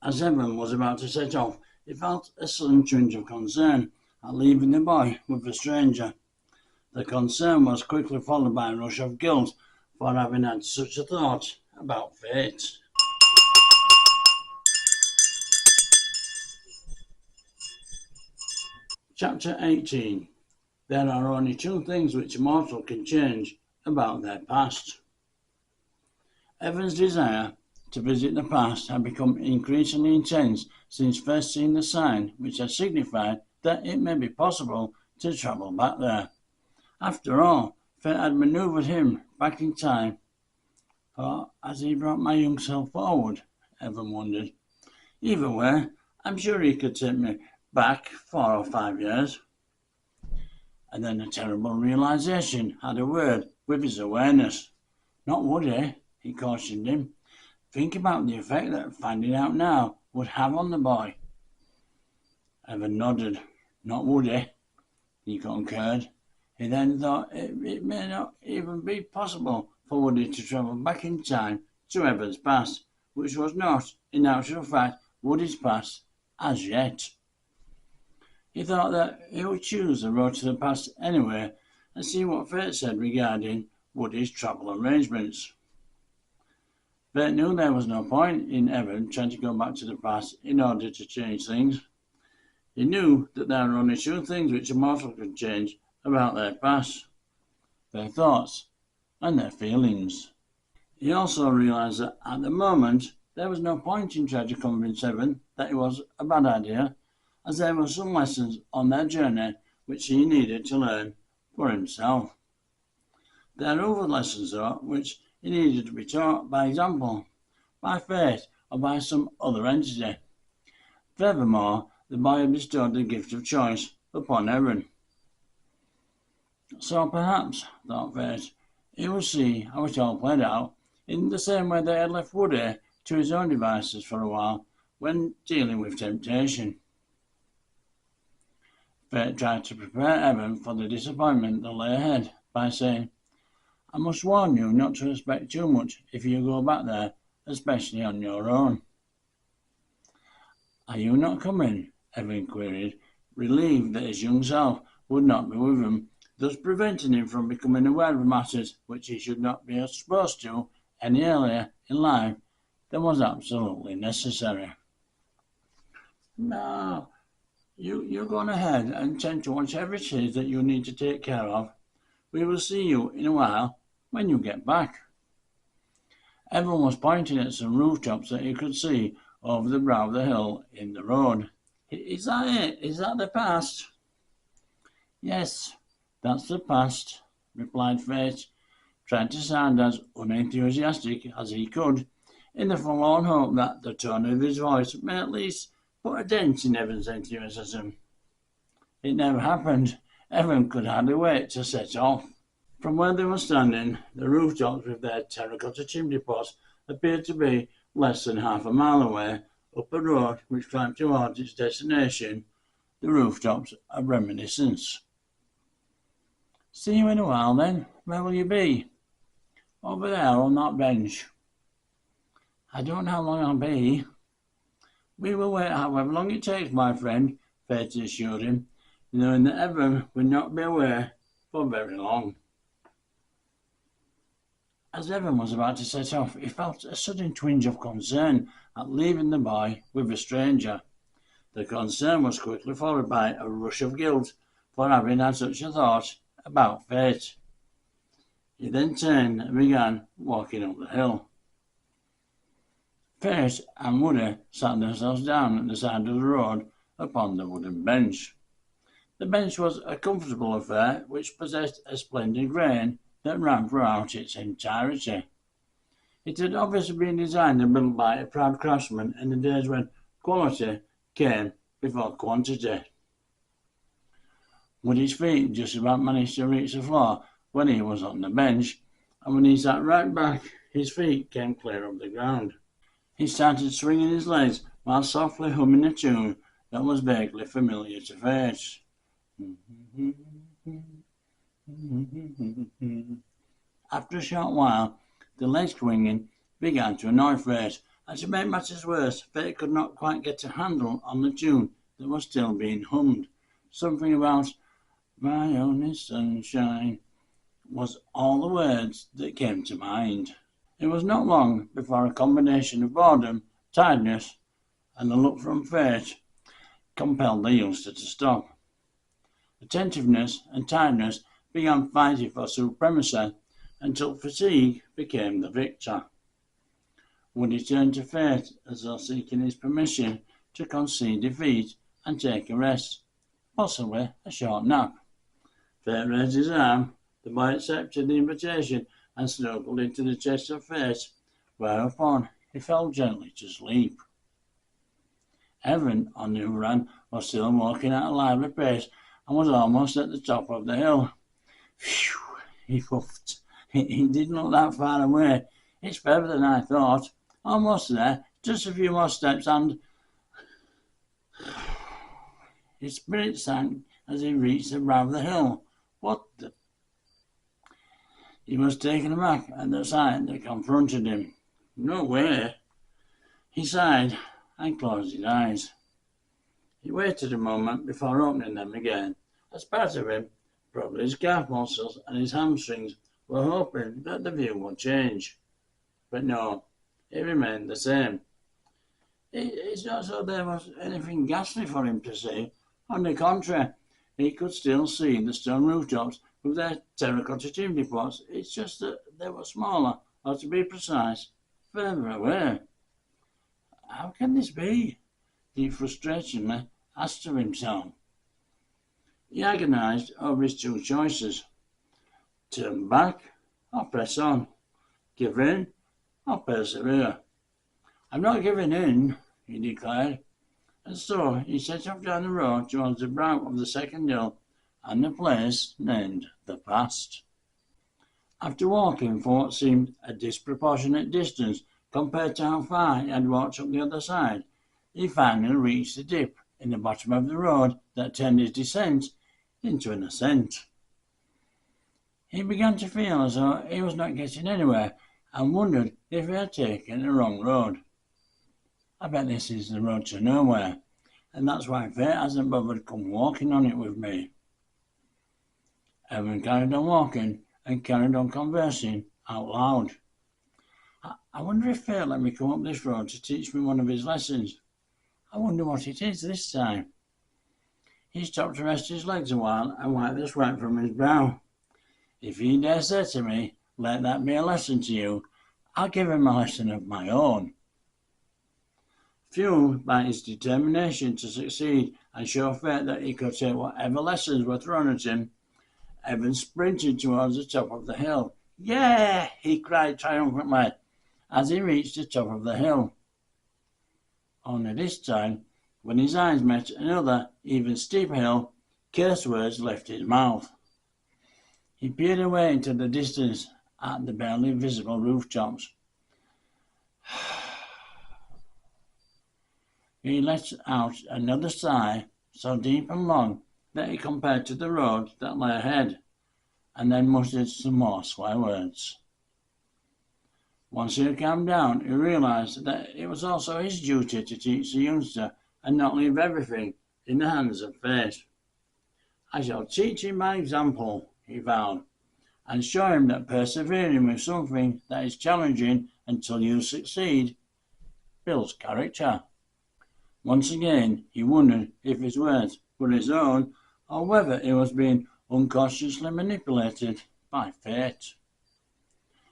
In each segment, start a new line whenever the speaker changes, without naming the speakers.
As Evan was about to set off, he felt a sudden twinge of concern at leaving the boy with the stranger. The concern was quickly followed by a rush of guilt for having had such a thought about fate. Chapter 18. There are only two things which a mortal can change about their past. Evan's desire to visit the past had become increasingly intense since first seeing the sign which had signified that it may be possible to travel back there. After all, fate had manoeuvred him back in time. Or has he brought my young self forward? Evan wondered. Either way, I'm sure he could take me back 4 or 5 years. And then a terrible realization had a word with his awareness. Not Woody, he cautioned him. Think about the effect that finding out now would have on the boy. Evan nodded. Not Woody, he concurred. He then thought it may not even be possible for Woody to travel back in time to Evan's past, which was not, in actual fact, Woody's past as yet. He thought that he would choose the road to the past anyway and see what fate said regarding Woody's travel arrangements. Fate knew there was no point in Evan trying to go back to the past in order to change things. He knew that there are only two things which a mortal can change about their past: their thoughts and their feelings. He also realized that at the moment there was no point in trying to convince Evan that it was a bad idea, as there were some lessons on their journey which he needed to learn for himself. There are other lessons, though, which he needed to be taught by example, by fate, or by some other entity. Furthermore, the boy had bestowed the gift of choice upon Evan. So perhaps, thought fate, he would see how it all played out in the same way they had left Woody to his own devices for a while when dealing with temptation. Fate tried to prepare Evan for the disappointment that lay ahead by saying, I must warn you not to expect too much if you go back there, especially on your own. Are you not coming? Evan queried, relieved that his young self would not be with him, thus preventing him from becoming aware of matters which he should not be exposed to any earlier in life than was absolutely necessary. No, you go on ahead and tend to watch everything that you need to take care of. We will see you in a while when you get back. Evan was pointing at some rooftops that he could see over the brow of the hill in the road. Is that it? Is that the past? Yes, that's the past, replied Fate, trying to sound as unenthusiastic as he could, in the forlorn hope that the tone of his voice may at least put a dent in Evan's enthusiasm. It never happened. Evan could hardly wait to set off. From where they were standing, the rooftops with their terracotta chimney pots appeared to be less than half a mile away, up a road which climbed towards its destination, the rooftops of reminiscence. See you in a while then. Where will you be? Over there on that bench. I don't know how long I'll be. We will wait however long it takes, my friend, Fate assured him, knowing that Evan would not be away for very long. As Evan was about to set off, he felt a sudden twinge of concern at leaving the boy with a stranger. The concern was quickly followed by a rush of guilt for having had such a thought about fate. He then turned and began walking up the hill. Fate and Woody sat themselves down at the side of the road upon the wooden bench. The bench was a comfortable affair which possessed a splendid grain that ran throughout its entirety. It had obviously been designed and built by a proud craftsman in the days when quality came before quantity. Woody's feet just about managed to reach the floor when he was on the bench, and when he sat right back, his feet came clear of the ground. He started swinging his legs while softly humming a tune that was vaguely familiar to Fate. After a short while, the leg swinging began to annoy Fate, And to make matters worse, Fate could not quite get a handle on the tune that was still being hummed. Something about "my only sunshine" was all the words that came to mind. It was not long before a combination of boredom, tiredness, and a look from Fate compelled the youngster to stop. Attentiveness and tiredness began fighting for supremacy until fatigue became the victor. Would he turn to Fate as though seeking his permission to concede defeat and take a rest, possibly a short nap? Fate raised his arm. The boy accepted the invitation and snuggled into the chest of Fate, whereupon he fell gently to sleep. Evan, on the other hand, was still walking at a lively pace and was almost at the top of the hill. Phew, he puffed. He didn't look that far away. It's further than I thought. Almost there. Just a few more steps and... His spirit sank as he reached the brow of the hill. What the... He was taken aback at the sight that confronted him. No way. He sighed and closed his eyes. He waited a moment before opening them again. As part of him, probably his calf muscles and his hamstrings, were hoping that the view would change. But no, it remained the same. It's not as though there was anything ghastly for him to see. On the contrary, he could still see the stone rooftops with their terracotta chimney pots. It's just that they were smaller, or to be precise, further away. How can this be? He frustratingly asked of himself. He agonized over his two choices. Turn back or press on. Give in or persevere. I'm not giving in, he declared. And so he set off down the road towards the brow of the second hill and the place named the Past. After walking for what seemed a disproportionate distance compared to how far he had walked up the other side, he finally reached the dip in the bottom of the road that turned his descent into an ascent. He began to feel as though he was not getting anywhere and wondered if he had taken the wrong road. I bet this is the road to nowhere, and that's why Fate hasn't bothered come walking on it with me. Evan carried on walking and carried on conversing out loud. I wonder if Fate let me come up this road to teach me one of his lessons. I wonder what it is this time. He stopped to rest his legs a while and wipe the sweat from his brow. If he dare say to me, let that be a lesson to you, I'll give him a lesson of my own. Fueled by his determination to succeed and show Fate that he could take whatever lessons were thrown at him, Evan sprinted towards the top of the hill. Yeah! He cried triumphantly as he reached the top of the hill. Only this time, when his eyes met another, even steeper hill, curse words left his mouth. He peered away into the distance at the barely visible rooftops. He let out another sigh, so deep and long that it compared to the road that lay ahead, and then muttered some more swear words. Once he had calmed down, he realized that it was also his duty to teach the youngster and not leave everything in the hands of Fate. I shall teach him by example, he vowed, and show him that persevering with something that is challenging until you succeed builds character. Once again, he wondered if his words were his own or whether he was being unconsciously manipulated by Fate.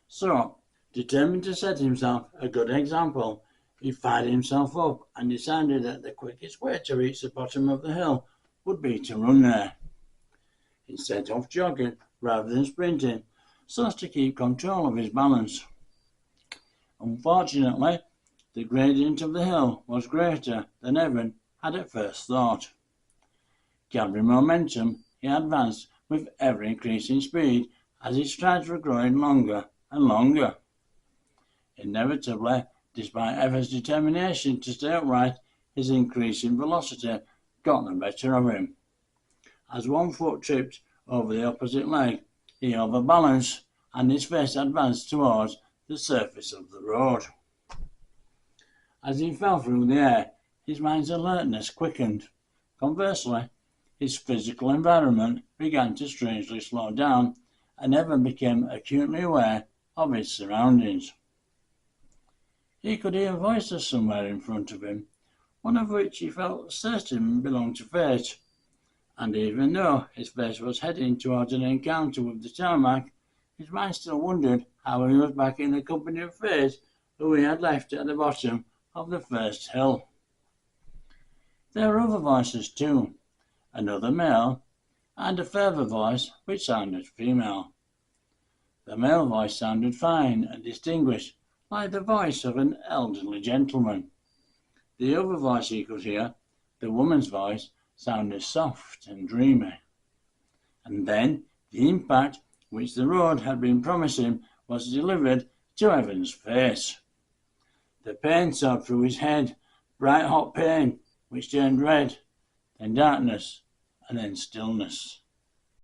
So, determined to set himself a good example, he fired himself up and decided that the quickest way to reach the bottom of the hill would be to run there. He set off jogging rather than sprinting, so as to keep control of his balance. Unfortunately, the gradient of the hill was greater than Evan had at first thought. Gathering momentum, he advanced with ever-increasing speed as his strides were growing longer and longer. Inevitably, despite Evan's determination to stay upright, his increasing velocity got the better of him. As one foot tripped over the opposite leg, he overbalanced and his face advanced towards the surface of the road. As he fell through the air, his mind's alertness quickened. Conversely, his physical environment began to strangely slow down, and Evan became acutely aware of his surroundings. He could hear voices somewhere in front of him, one of which he felt certain belonged to Fate, and even though his face was heading towards an encounter with the tarmac, his mind still wondered how he was back in the company of Fate, who he had left at the bottom of the first hill. There were other voices too, another male, and a further voice which sounded female. The male voice sounded fine and distinguished, like the voice of an elderly gentleman. The other voice he could hear, the woman's voice, sounded soft and dreamy. And then the impact which the road had been promising was delivered to Evan's face. The pain sobbed through his head, bright hot pain, which turned red, then darkness, and then stillness.